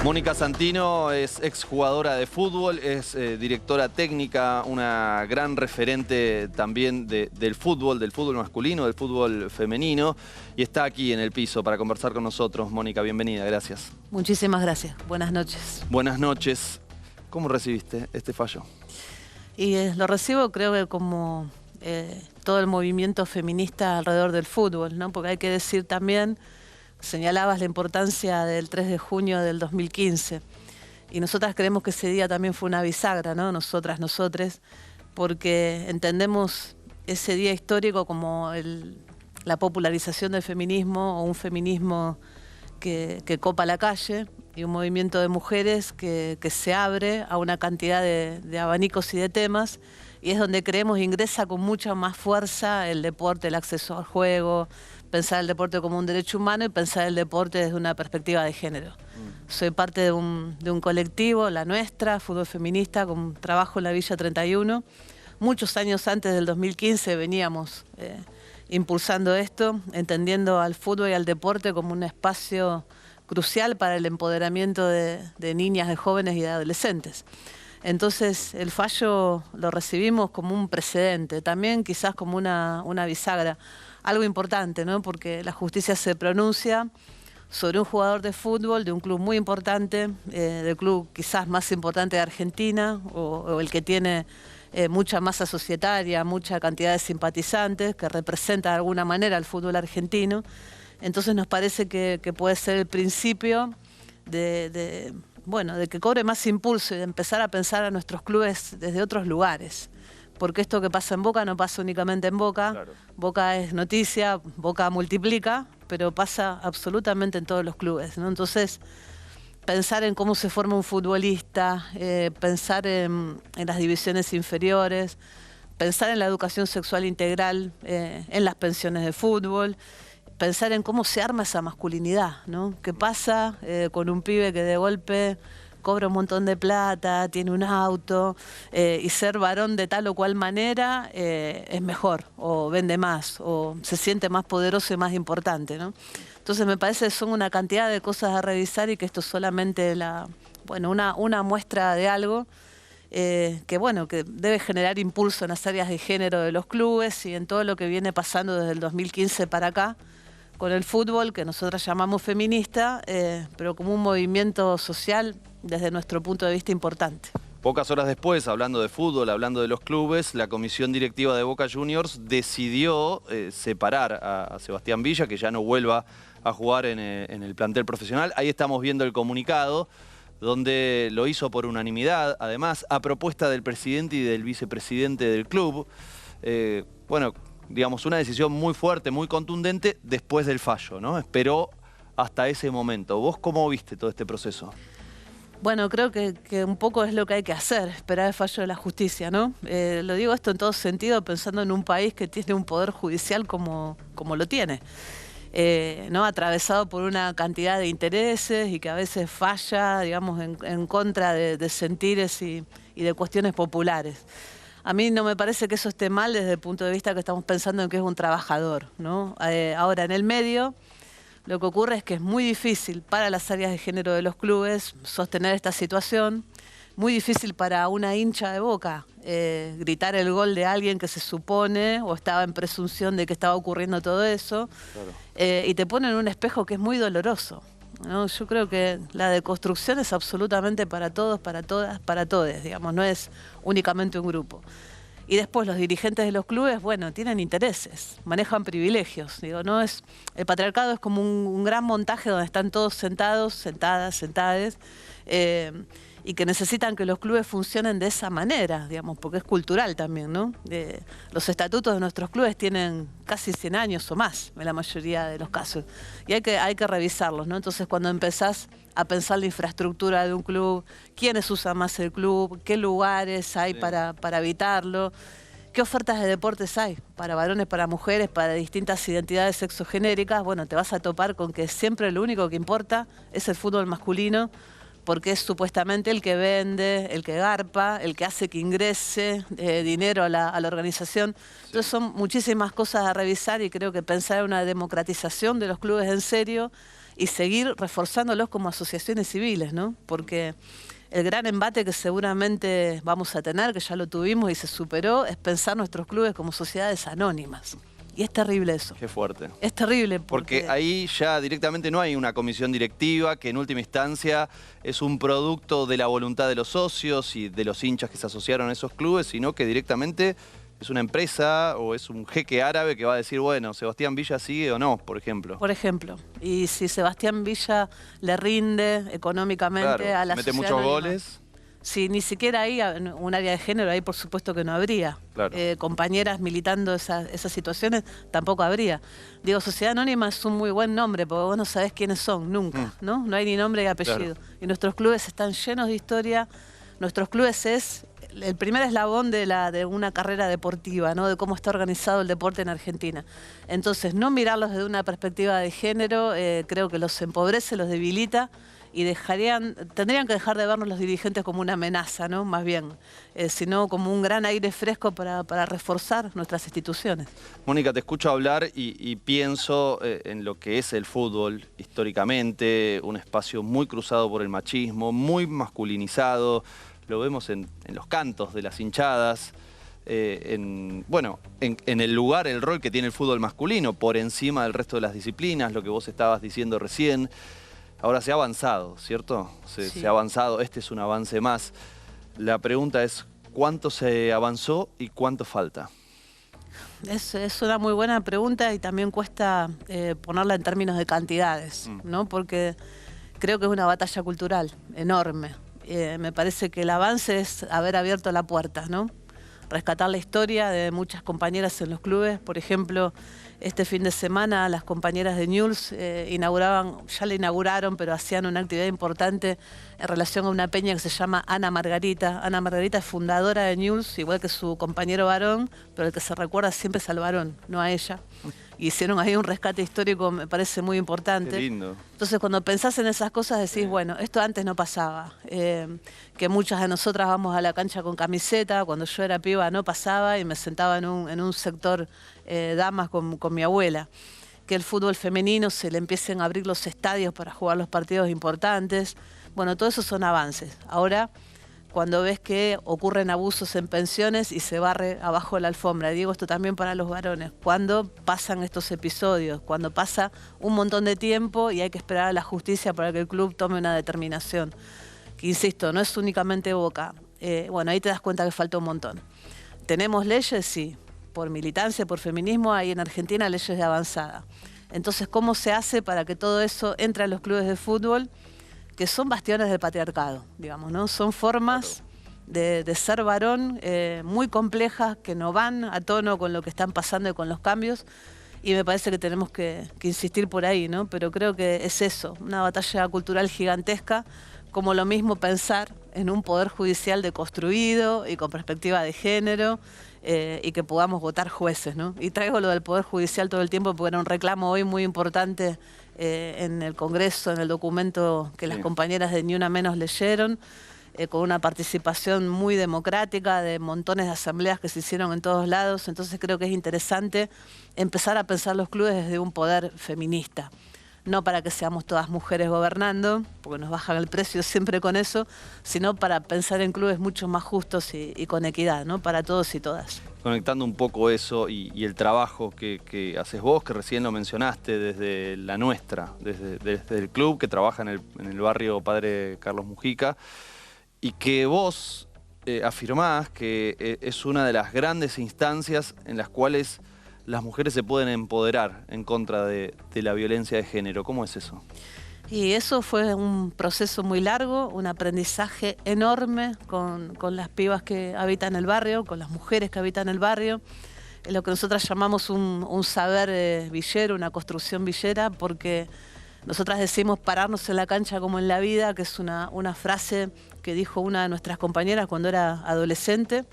Mónica Santino es exjugadora de fútbol, es directora técnica, una gran referente también del fútbol masculino, del fútbol femenino, y está aquí en el piso para conversar con nosotros. Mónica, bienvenida, gracias. Muchísimas gracias, buenas noches. Buenas noches. ¿Cómo recibiste este fallo? Y lo recibo, creo que como todo el movimiento feminista alrededor del fútbol, ¿no? Porque hay que decir también, señalabas la importancia del 3 de junio del 2015, y nosotras creemos que ese día también fue una bisagra, ¿no? Nosotres, porque entendemos ese día histórico como la popularización del feminismo, o un feminismo que copa la calle, y un movimiento de mujeres que se abre a una cantidad de abanicos y de temas, y es donde creemos ingresa con mucha más fuerza el deporte, el acceso al juego, pensar el deporte como un derecho humano y pensar el deporte desde una perspectiva de género. Soy parte de un colectivo, la nuestra, Fútbol Feminista, con trabajo en la Villa 31. Muchos años antes del 2015 veníamos impulsando esto, entendiendo al fútbol y al deporte como un espacio crucial para el empoderamiento de niñas, de jóvenes y de adolescentes. Entonces el fallo lo recibimos como un precedente, también quizás como una bisagra, algo importante, ¿no? Porque la justicia se pronuncia sobre un jugador de fútbol de un club muy importante, del club quizás más importante de Argentina, o el que tiene mucha masa societaria, mucha cantidad de simpatizantes, que representa de alguna manera al fútbol argentino. Entonces nos parece que puede ser el principio de que cobre más impulso y de empezar a pensar a nuestros clubes desde otros lugares. Porque esto que pasa en Boca no pasa únicamente en Boca. Claro. Boca es noticia, Boca multiplica, pero pasa absolutamente en todos los clubes, ¿no? Entonces, pensar en cómo se forma un futbolista, pensar en las divisiones inferiores, pensar en la educación sexual integral, en las pensiones de fútbol, pensar en cómo se arma esa masculinidad, ¿no? ¿Qué pasa con un pibe que de golpe cobra un montón de plata, tiene un auto, y ser varón de tal o cual manera es mejor, o vende más, o se siente más poderoso y más importante, ¿no? Entonces me parece que son una cantidad de cosas a revisar, y que esto es solamente una muestra de algo que debe generar impulso en las áreas de género de los clubes y en todo lo que viene pasando desde el 2015 para acá, con el fútbol, que nosotras llamamos feminista, pero como un movimiento social desde nuestro punto de vista importante. Pocas horas después, hablando de fútbol, hablando de los clubes, la comisión directiva de Boca Juniors decidió separar a Sebastián Villa, que ya no vuelva a jugar en el plantel profesional. Ahí estamos viendo el comunicado, donde lo hizo por unanimidad, además, a propuesta del presidente y del vicepresidente del club. Digamos, una decisión muy fuerte, muy contundente después del fallo, ¿no? Esperó hasta ese momento. ¿Vos cómo viste todo este proceso? Bueno, creo que un poco es lo que hay que hacer, esperar el fallo de la justicia, ¿no? Lo digo esto en todo sentido, pensando en un país que tiene un poder judicial como lo tiene, ¿no? Atravesado por una cantidad de intereses y que a veces falla, digamos, en contra de sentires y de cuestiones populares. A mí no me parece que eso esté mal desde el punto de vista que estamos pensando en que es un trabajador, ¿no? Ahora, en el medio, lo que ocurre es que es muy difícil para las áreas de género de los clubes sostener esta situación, muy difícil para una hincha de Boca gritar el gol de alguien que se supone o estaba en presunción de que estaba ocurriendo todo eso, claro. Y te pone en un espejo que es muy doloroso, ¿no? Yo creo que la deconstrucción es absolutamente para todos, para todas, para todes, digamos, no es únicamente un grupo. Y después los dirigentes de los clubes, bueno, tienen intereses, manejan privilegios. Digo, no es, el patriarcado es como un gran montaje donde están todos sentados, sentadas, sentades, y que necesitan que los clubes funcionen de esa manera, digamos, porque es cultural también, ¿no? Los estatutos de nuestros clubes tienen casi 100 años o más, en la mayoría de los casos, y hay que revisarlos, ¿no? Entonces, cuando empezás a pensar la infraestructura de un club, quiénes usan más el club, qué lugares hay para habitarlo, qué ofertas de deportes hay para varones, para mujeres, para distintas identidades sexogenéricas, bueno, te vas a topar con que siempre lo único que importa es el fútbol masculino, porque es supuestamente el que vende, el que garpa, el que hace que ingrese dinero a la organización. Entonces son muchísimas cosas a revisar, y creo que pensar en una democratización de los clubes en serio y seguir reforzándolos como asociaciones civiles, ¿no? Porque el gran embate que seguramente vamos a tener, que ya lo tuvimos y se superó, es pensar nuestros clubes como sociedades anónimas. Y es terrible eso. Qué fuerte. Es terrible porque ahí ya directamente no hay una comisión directiva que en última instancia es un producto de la voluntad de los socios y de los hinchas que se asociaron a esos clubes, sino que directamente es una empresa o es un jeque árabe que va a decir, bueno, Sebastián Villa sigue o no, por ejemplo. Por ejemplo. Y si Sebastián Villa le rinde económicamente claro, a la mete sociedad muchos anónima. Goles. Si ni siquiera hay un área de género, ahí por supuesto que no habría. Claro. Compañeras militando esas situaciones, tampoco habría. Digo, Sociedad Anónima es un muy buen nombre, porque vos no sabés quiénes son, nunca, ¿no? No hay ni nombre ni apellido. Claro. Y nuestros clubes están llenos de historia. Nuestros clubes es el primer eslabón de una carrera deportiva, ¿no? De cómo está organizado el deporte en Argentina. Entonces, no mirarlos desde una perspectiva de género, creo que los empobrece, los debilita, y tendrían que dejar de vernos los dirigentes como una amenaza, ¿no? Más bien, sino como un gran aire fresco para reforzar nuestras instituciones. Mónica, te escucho hablar y pienso en lo que es el fútbol históricamente, un espacio muy cruzado por el machismo, muy masculinizado, lo vemos en los cantos de las hinchadas, en el lugar, el rol que tiene el fútbol masculino por encima del resto de las disciplinas, lo que vos estabas diciendo recién. Ahora se ha avanzado, ¿cierto? Sí. Se ha avanzado, este es un avance más. La pregunta es, ¿cuánto se avanzó y cuánto falta? Es una muy buena pregunta y también cuesta ponerla en términos de cantidades, ¿no? Porque creo que es una batalla cultural enorme. Me parece que el avance es haber abierto la puerta, ¿no? Rescatar la historia de muchas compañeras en los clubes. Por ejemplo, este fin de semana las compañeras de Newell's ya la inauguraron, pero hacían una actividad importante en relación a una peña que se llama Ana Margarita. Ana Margarita es fundadora de Newell's, igual que su compañero varón, pero el que se recuerda siempre es al varón, no a ella. Hicieron ahí un rescate histórico, me parece muy importante. Qué lindo. Entonces, cuando pensás en esas cosas, decís, bueno, esto antes no pasaba. Que muchas de nosotras vamos a la cancha con camiseta. Cuando yo era piba no pasaba y me sentaba en un sector damas con mi abuela. Que el fútbol femenino se le empiecen a abrir los estadios para jugar los partidos importantes. Bueno, todo eso son avances. Ahora, cuando ves que ocurren abusos en pensiones y se barre abajo de la alfombra. Digo esto también para los varones. Cuando pasan estos episodios, cuando pasa un montón de tiempo y hay que esperar a la justicia para que el club tome una determinación. Que, insisto, no es únicamente Boca. Bueno, ahí te das cuenta que falta un montón. ¿Tenemos leyes? Sí. Por militancia, por feminismo, hay en Argentina leyes de avanzada. Entonces, ¿cómo se hace para que todo eso entre a los clubes de fútbol? Que son bastiones del patriarcado, digamos, ¿no? Son formas de ser varón muy complejas, que no van a tono con lo que están pasando y con los cambios, y me parece que tenemos que insistir por ahí, ¿no? Pero creo que es eso, una batalla cultural gigantesca, como lo mismo pensar en un poder judicial deconstruido y con perspectiva de género, y que podamos votar jueces, ¿no? Y traigo lo del Poder Judicial todo el tiempo porque era un reclamo hoy muy importante en el Congreso, en el documento que las compañeras de Ni Una Menos leyeron, con una participación muy democrática de montones de asambleas que se hicieron en todos lados. Entonces creo que es interesante empezar a pensar los clubes desde un poder feminista. No para que seamos todas mujeres gobernando, porque nos bajan el precio siempre con eso, sino para pensar en clubes mucho más justos y con equidad, ¿no? Para todos y todas. Conectando un poco eso y el trabajo que haces vos, que recién lo mencionaste desde la nuestra, desde el club que trabaja en el barrio Padre Carlos Mujica, y que vos afirmás que es una de las grandes instancias en las cuales las mujeres se pueden empoderar en contra de la violencia de género. ¿Cómo es eso? Y eso fue un proceso muy largo, un aprendizaje enorme con las pibas que habitan el barrio, con las mujeres que habitan el barrio, lo que nosotras llamamos un saber villero, una construcción villera, porque nosotras decimos pararnos en la cancha como en la vida, que es una frase que dijo una de nuestras compañeras cuando era adolescente,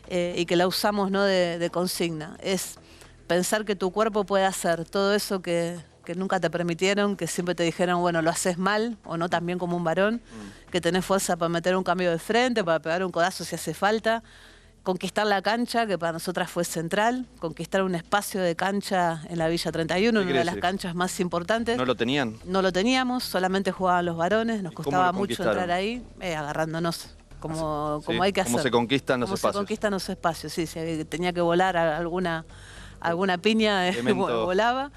y que la usamos, ¿no?, de consigna. Es pensar que tu cuerpo puede hacer todo eso que nunca te permitieron, que siempre te dijeron, bueno, lo haces mal o no tan bien como un varón, que tenés fuerza para meter un cambio de frente, para pegar un codazo si hace falta, conquistar la cancha, que para nosotras fue central, conquistar un espacio de cancha en la Villa 31, una de las canchas más importantes. ¿No lo tenían? No lo teníamos, solamente jugaban los varones, nos costaba mucho entrar ahí, agarrándonos, como hay que hacer. ¿Cómo se conquistan los espacios? Cómo se conquistan los espacios, sí, si tenía que volar alguna piña, volaba.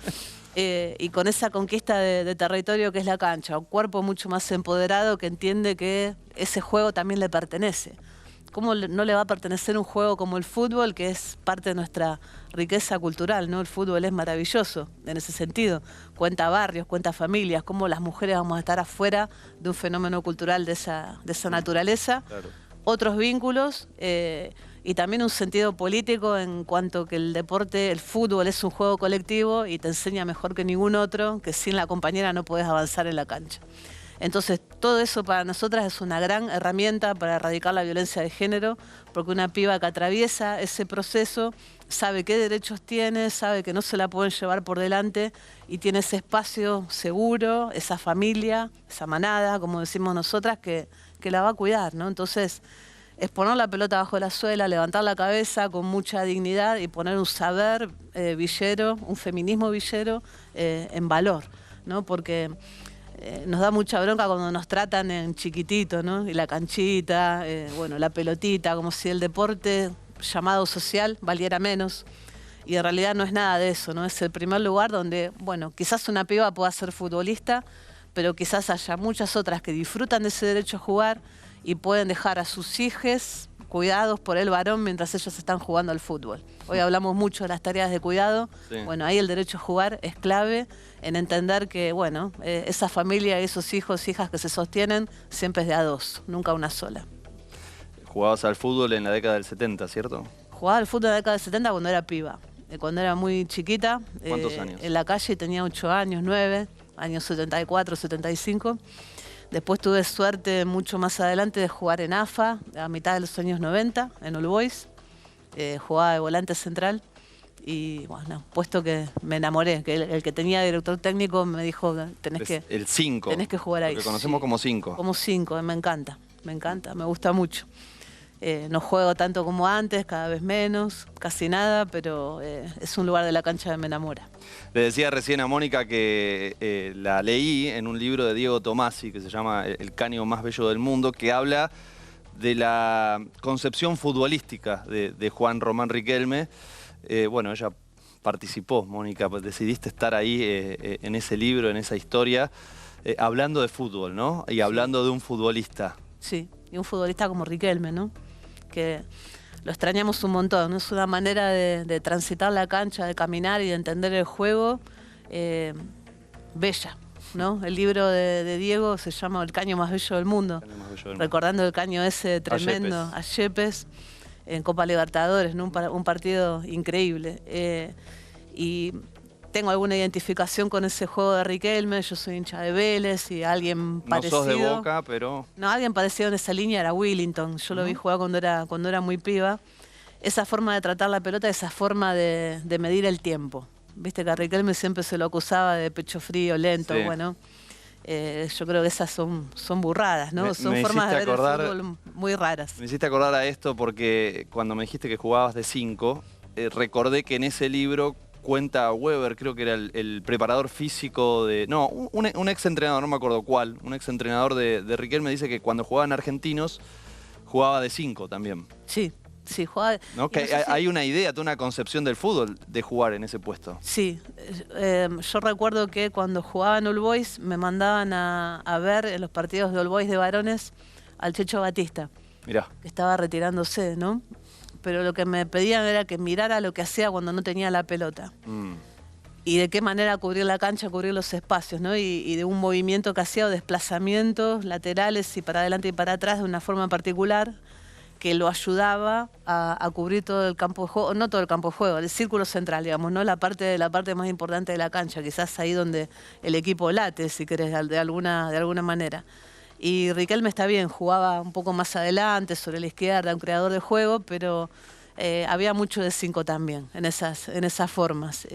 Y con esa conquista de territorio que es la cancha, un cuerpo mucho más empoderado que entiende que ese juego también le pertenece. ¿Cómo no le va a pertenecer un juego como el fútbol, que es parte de nuestra riqueza cultural, ¿no? El fútbol es maravilloso en ese sentido. Cuenta barrios, cuenta familias, cómo las mujeres vamos a estar afuera de un fenómeno cultural de esa naturaleza. Claro. Otros vínculos y también un sentido político en cuanto que el deporte, el fútbol es un juego colectivo y te enseña mejor que ningún otro que sin la compañera no podés avanzar en la cancha. Entonces, todo eso para nosotras es una gran herramienta para erradicar la violencia de género, porque una piba que atraviesa ese proceso sabe qué derechos tiene, sabe que no se la pueden llevar por delante y tiene ese espacio seguro, esa familia, esa manada, como decimos nosotras, que la va a cuidar, ¿no? Entonces, es poner la pelota bajo la suela, levantar la cabeza con mucha dignidad y poner un saber villero, un feminismo villero en valor, ¿no? Porque nos da mucha bronca cuando nos tratan en chiquitito, ¿no? Y la canchita, bueno, la pelotita, como si el deporte llamado social valiera menos. Y en realidad no es nada de eso, ¿no? Es el primer lugar donde, bueno, quizás una piba pueda ser futbolista, pero quizás haya muchas otras que disfrutan de ese derecho a jugar y pueden dejar a sus hijos cuidados por el varón mientras ellos están jugando al fútbol. Hoy hablamos mucho de las tareas de cuidado. Sí. Bueno, ahí el derecho a jugar es clave en entender que, bueno, esa familia y esos hijos, hijas que se sostienen, siempre es de a dos, nunca una sola. Jugabas al fútbol en la década del 70, ¿cierto? Jugaba al fútbol en la década del 70 cuando era piba. Cuando era muy chiquita. ¿Cuántos años? En la calle tenía 8 años, 9, años 74, 75. Después tuve suerte mucho más adelante de jugar en AFA, a mitad de los años 90, en All Boys. Jugaba de volante central y, bueno, puesto que me enamoré, que el que tenía director técnico me dijo, tenés que jugar ahí. Lo que conocemos como 5. Como 5, me encanta, me gusta mucho. No juego tanto como antes, cada vez menos, casi nada, pero es un lugar de la cancha que me enamora. Le decía recién a Mónica que la leí en un libro de Diego Tomasi que se llama El caño más bello del mundo, que habla de la concepción futbolística de Juan Román Riquelme. Bueno, ella participó, Mónica, decidiste estar ahí en ese libro, en esa historia, hablando de fútbol, ¿no? Y hablando de un futbolista. Sí, y un futbolista como Riquelme, ¿no? Que lo extrañamos un montón, ¿no? Es una manera de transitar la cancha, de caminar y de entender el juego bella, ¿no? El libro de Diego se llama El caño más bello del mundo, recordando el caño ese tremendo a Yepes en Copa Libertadores, ¿no? Un partido increíble. Y tengo alguna identificación con ese juego de Riquelme. Yo soy hincha de Vélez y alguien parecido. No sos de Boca, pero... No, alguien parecido en esa línea era Willington. Yo lo vi jugar cuando era muy piba. Esa forma de tratar la pelota, esa forma de medir el tiempo. Viste que a Riquelme siempre se lo acusaba de pecho frío, lento, sí. Bueno. Yo creo que esas son burradas, ¿no? Son formas de ver el fútbol muy raras. Me hiciste acordar a esto porque cuando me dijiste que jugabas de 5, recordé que en ese libro cuenta Weber, creo que era el preparador físico de... No, un ex entrenador, no me acuerdo cuál, un ex entrenador de Riquelme dice que cuando jugaban argentinos jugaba de 5 también. Sí. Sí, jugaba... ¿No? Que hay una idea, toda una concepción del fútbol de jugar en ese puesto. Sí, yo recuerdo que cuando jugaba en All Boys me mandaban a ver en los partidos de All Boys de varones al Checho Batista. Mirá. Que estaba retirándose, ¿no? Pero lo que me pedían era que mirara lo que hacía cuando no tenía la pelota. Y de qué manera cubrir la cancha, cubrir los espacios, ¿no? Y de un movimiento que hacía, o desplazamientos laterales y para adelante y para atrás de una forma particular, que lo ayudaba a cubrir todo el campo de juego, no todo el campo de juego, el círculo central, digamos, ¿no? La parte más importante de la cancha, quizás ahí donde el equipo late, si querés, de alguna manera. Y Riquelme está bien, jugaba un poco más adelante, sobre la izquierda, un creador de juego, pero había mucho de 5 también, en esas formas.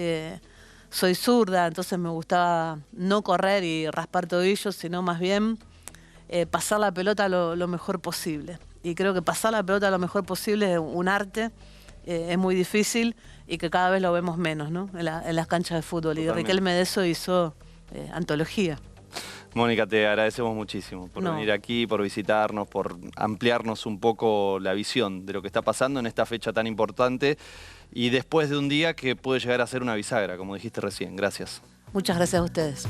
Soy zurda, entonces me gustaba no correr y raspar tobillos, sino más bien pasar la pelota lo mejor posible. y creo que pasar la pelota lo mejor posible es un arte, es muy difícil y que cada vez lo vemos menos, ¿no? En las canchas de fútbol. Totalmente. Y Riquelme de eso hizo antología. Mónica, te agradecemos muchísimo por venir aquí, por visitarnos, por ampliarnos un poco la visión de lo que está pasando en esta fecha tan importante y después de un día que puede llegar a ser una bisagra, como dijiste recién. Gracias. Muchas gracias a ustedes.